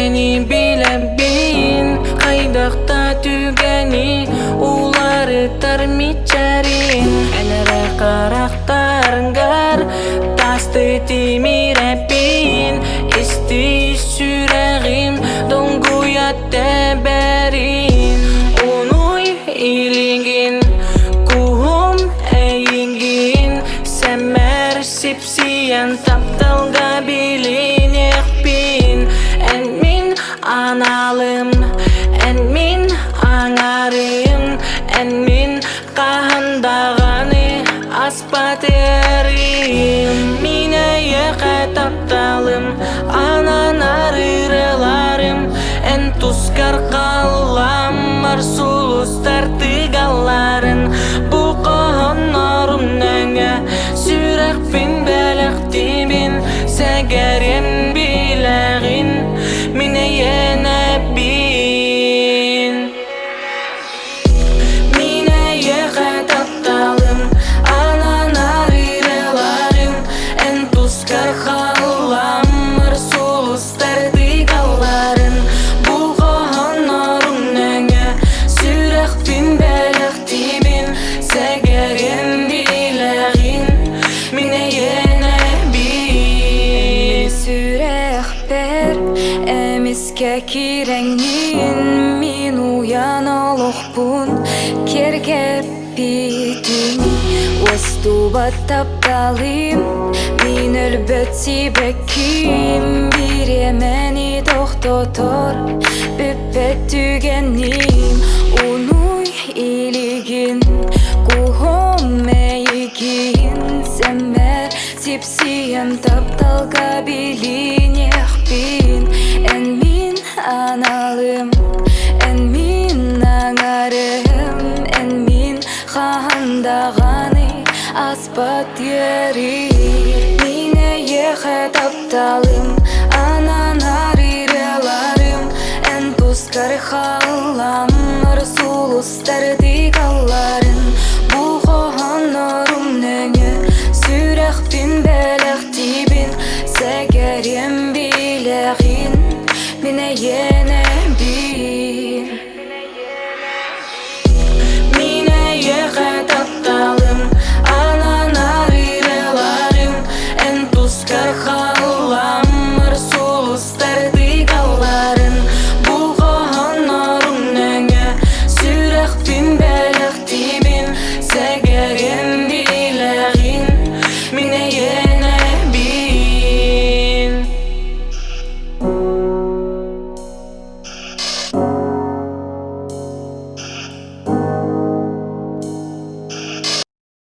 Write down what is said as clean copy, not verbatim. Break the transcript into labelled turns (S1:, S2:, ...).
S1: seni bilebin Kaydakta tügeni uları tarmiçarin Elere karaktarıngar Tastı timirebin İsti süreğim Donguya teberin Unuy iligin Kuhum eyingin Semer sipsiyen taptal gabilin Ekbin En min analım En min anarım En min kahandağını aspaterim Mine yeke taptalım Anan arırılarım En tuskar kallam Arsulus tartıgalların Bu kohonlarım nenge Sürek bin belek dibin Segerim bileğin Mine yene bin Mine yeke taptalım Anan arırılarım En tuskar kallam Arsulus tartıgalların Bu kohonlarım nenge Sürek bin belek dibin Segerim bileğin Mine yene bin
S2: Sürek ber emiske kirengin Min uyan oluqpun kerger bitin Vestubat taptalim Min ölböt sibekim Bir yemeni doktotor Büppet tügenim Unuy iligin Kuhom eyigin Semer sipsiyem taptal gabilin Yekbin En min analım En min anarım En min kahandağını aspat yeri Mine yeke taptalım Anan arırılarım En tuskar hallam Arsulus tardıgalların Bu kohonlarım nenge Sürek bin belek dibin Segerim bileğin Mine